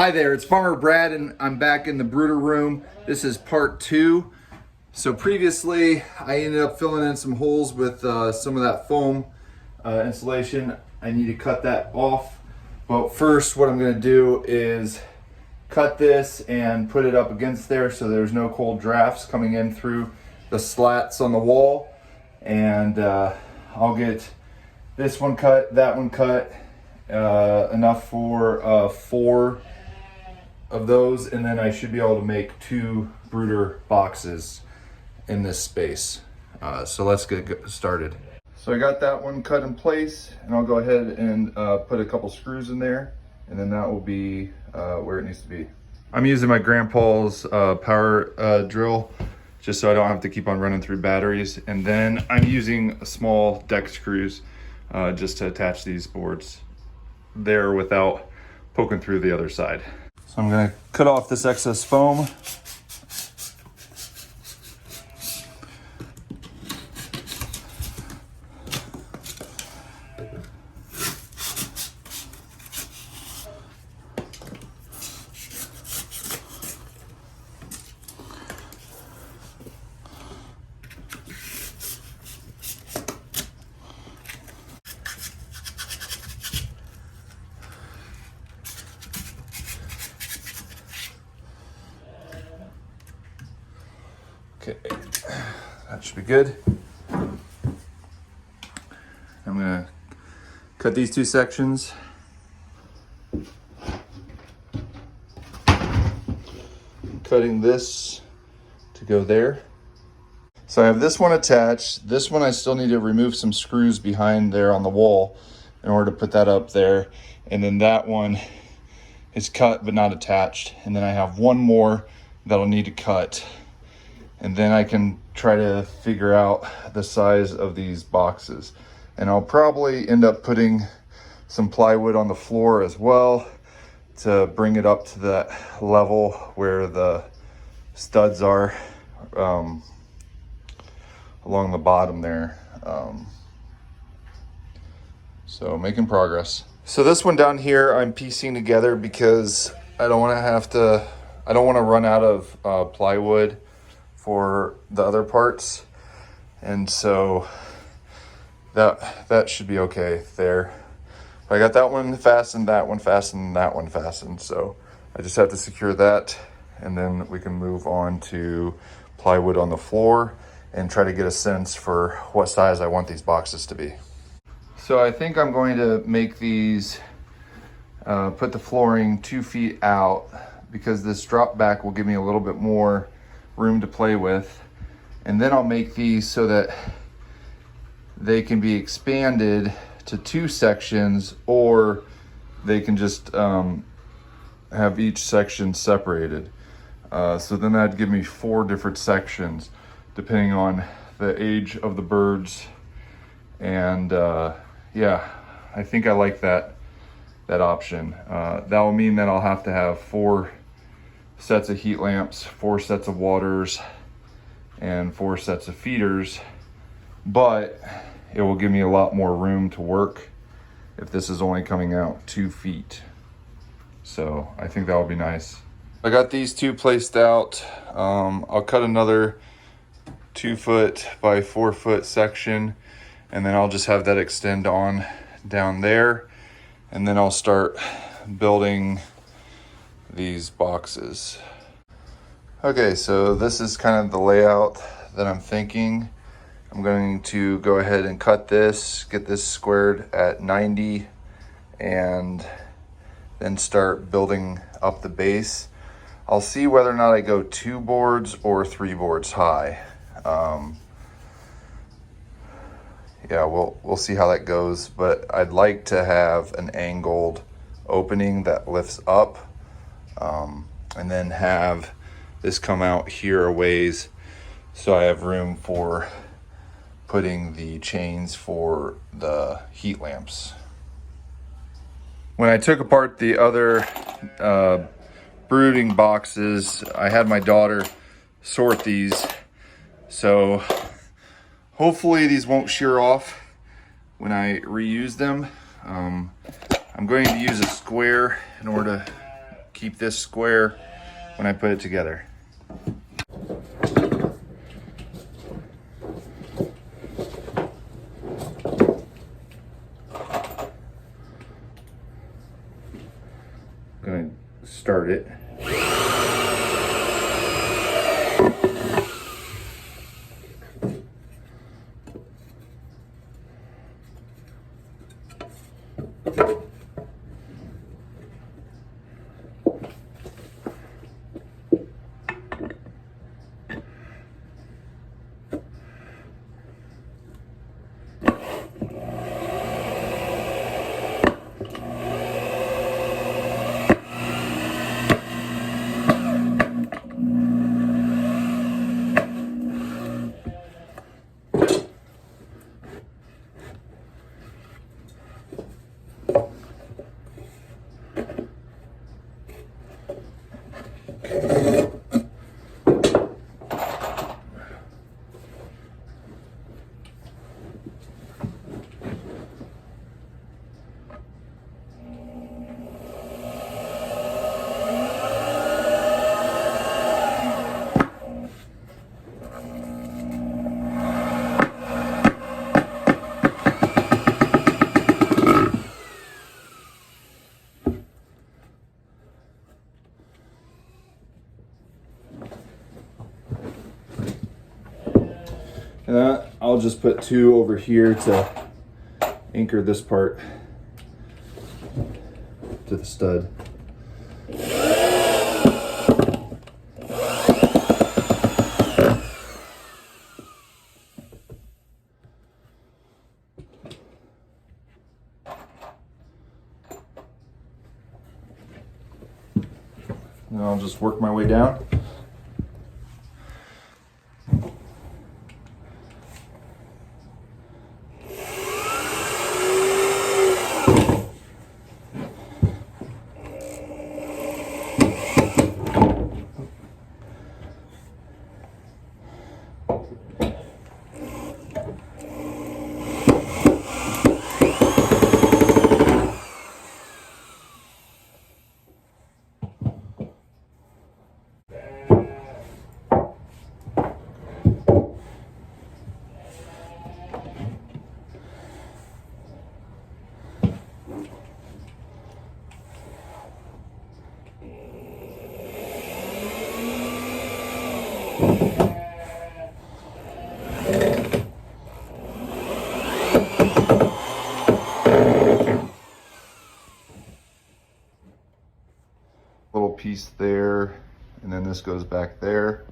Hi there, it's Farmer Brad and I'm back in the brooder room. This is part 2. So previously I ended up filling in some holes with some of that foam insulation. I need to cut that off. But first what I'm going to do is cut this and put it up against there so there's no cold drafts coming in through the slats on the wall. And I'll get this one cut, that one cut, enough for 4 of those, and then I should be able to make 2 brooder boxes in this space. So let's get started. So I got that one cut in place, and I'll go ahead and put a couple screws in there, and then that will be where it needs to be. I'm using my grandpa's power drill just so I don't have to keep on running through batteries, and then I'm using small deck screws just to attach these boards there without poking through the other side. So I'm going to cut off this excess foam. Okay, that should be good. I'm gonna cut these 2 sections. Cutting this to go there. So I have this one attached. This one I still need to remove some screws behind there on the wall in order to put that up there. And then that one is cut but not attached. And then I have one more that I'll need to cut. And then I can try to figure out the size of these boxes. And I'll probably end up putting some plywood on the floor as well to bring it up to that level where the studs are along the bottom there. So making progress. So this one down here I'm piecing together because I don't want to run out of plywood for the other parts, and so that should be okay there. I got that one fastened, that one fastened, that one fastened, so I just have to secure that, and then we can move on to plywood on the floor and try to get a sense for what size I want these boxes to be. So I think I'm going to make these put the flooring 2 feet out because this drop back will give me a little bit more room to play with, and then I'll make these so that they can be expanded to 2 sections, or they can just have each section separated. So then that'd give me 4 different sections depending on the age of the birds, and yeah, I think I like that option. That will mean that I'll have to have 4 sets of heat lamps, 4 sets of waters, and 4 sets of feeders, but it will give me a lot more room to work if this is only coming out 2 feet. So I think that will be nice. I got these 2 placed out. I'll cut another 2 foot by 4 foot section, and then I'll just have that extend on down there, and then I'll start building these boxes. Okay, so this is kind of the layout that I'm thinking. I'm going to go ahead and cut this, get this squared at 90, and then start building up the base. I'll see whether or not I go 2 boards or 3 boards high. Yeah, we'll see how that goes, but I'd like to have an angled opening that lifts up, and then have this come out here a ways so I have room for putting the chains for the heat lamps. When I took apart the other brooding boxes, I had my daughter sort these, so hopefully these won't shear off when I reuse them. I'm going to use a square in order to keep this square when I put it together. I'm gonna start it. And I'll just put 2 over here to anchor this part to the stud. And I'll just work my way down. Little piece there, and then this goes back there.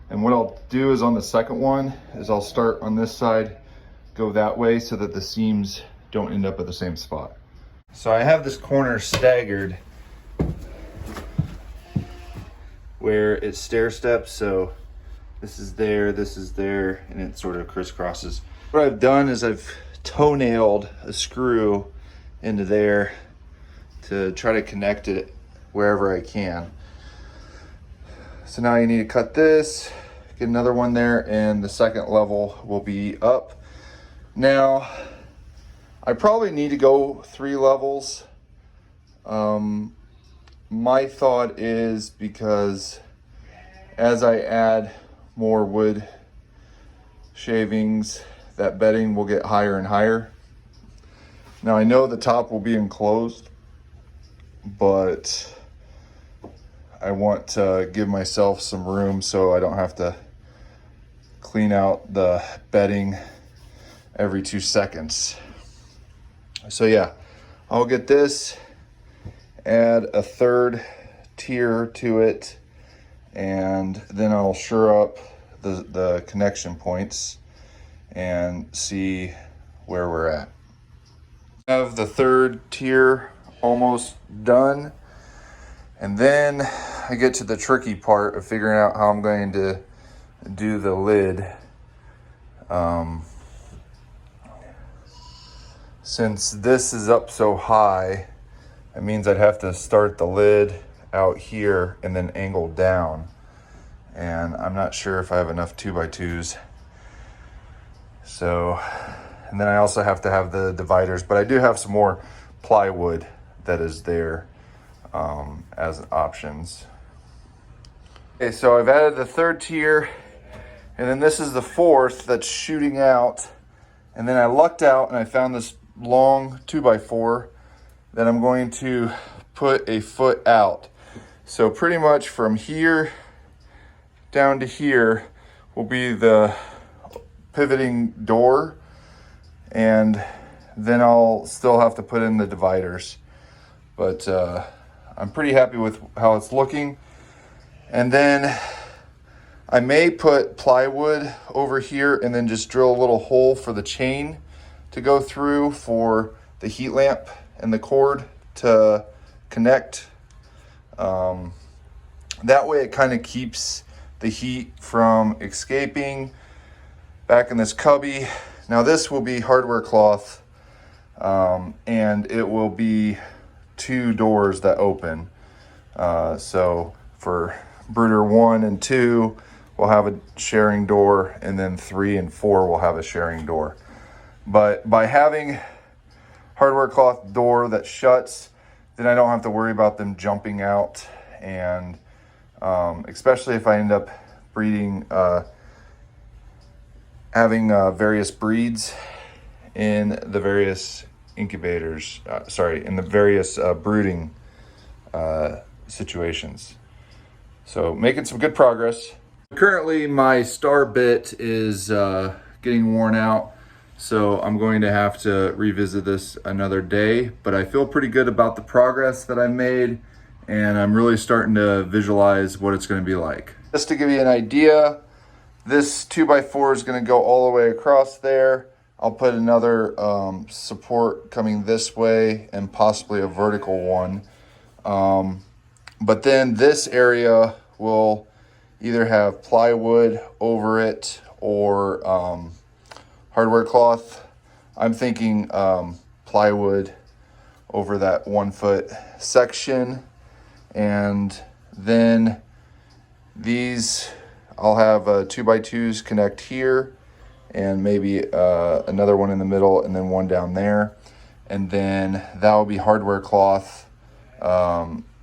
And what I'll do is on the second one is I'll start on this side, go that way so that the seams don't end up at the same spot. So I have this corner staggered where it stair steps, so this is there, and it sort of crisscrosses. What I've done is I've toe-nailed a screw into there to try to connect it wherever I can. So now you need to cut this, get another one there, and the second level will be up. Now, I probably need to go 3 levels. My thought is because as I add more wood shavings, that bedding will get higher and higher. Now I know the top will be enclosed, but I want to give myself some room so I don't have to clean out the bedding every 2 seconds. So yeah, I'll get this, add a 3rd tier to it, and then I'll shore up the connection points and see where we're at. I have the 3rd tier almost done. And then I get to the tricky part of figuring out how I'm going to do the lid. Since this is up so high, it means I'd have to start the lid out here and then angle down. And I'm not sure if I have enough 2x2s. So, and then I also have to have the dividers, but I do have some more plywood that is there. as options. Okay, so I've added the third tier, and then this is the fourth that's shooting out. And then I lucked out and I found this long 2x4 that I'm going to put a foot out. So pretty much from here down to here will be the pivoting door, and then I'll still have to put in the dividers. But I'm pretty happy with how it's looking. And then I may put plywood over here and then just drill a little hole for the chain to go through for the heat lamp and the cord to connect. That way it kind of keeps the heat from escaping back in this cubby. Now this will be hardware cloth, and it will be 2 doors that open. So for brooder 1 and 2, we'll have a sharing door, and then 3 and 4 will have a sharing door. But by having hardware cloth door that shuts, then I don't have to worry about them jumping out. And especially if I end up breeding, having various breeds in the various incubators, in the various brooding situations. So making some good progress. Currently my star bit is getting worn out, so I'm going to have to revisit this another day, but I feel pretty good about the progress that I made, and I'm really starting to visualize what it's going to be like. Just to give you an idea, this 2x4 is going to go all the way across there. I'll put another support coming this way and possibly a vertical one. But then this area will either have plywood over it or hardware cloth. I'm thinking plywood over that 1 foot section. And then these, I'll have 2x2s connect here, and maybe another one in the middle, and then one down there. And then that will be hardware cloth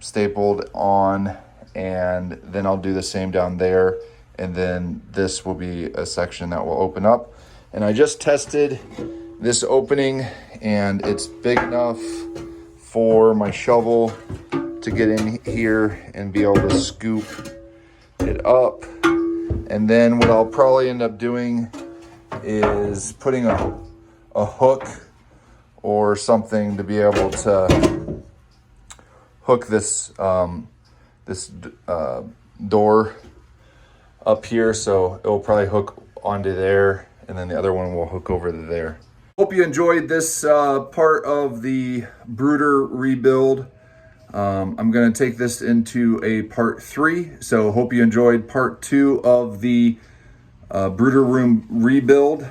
stapled on, and then I'll do the same down there. And then this will be a section that will open up. And I just tested this opening, and it's big enough for my shovel to get in here and be able to scoop it up. And then what I'll probably end up doing is putting a hook or something to be able to hook this door up here. So it will probably hook onto there, and then the other one will hook over to there. Hope you enjoyed this part of the brooder rebuild. I'm going to take this into a part 3. So hope you enjoyed part 2 of the brooder room rebuild.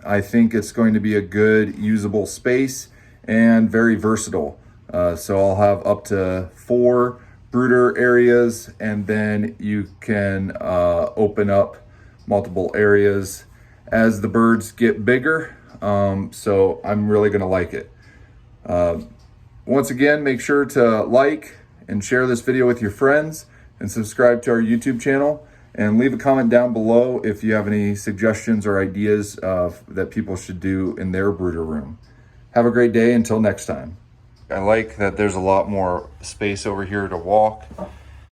I think it's going to be a good usable space and very versatile. So I'll have up to 4 brooder areas, and then you can open up multiple areas as the birds get bigger. So I'm really going to like it. Once again, make sure to like and share this video with your friends, and subscribe to our YouTube channel, and leave a comment down below if you have any suggestions or ideas that people should do in their brooder room. Have a great day until next time. I like that there's a lot more space over here to walk.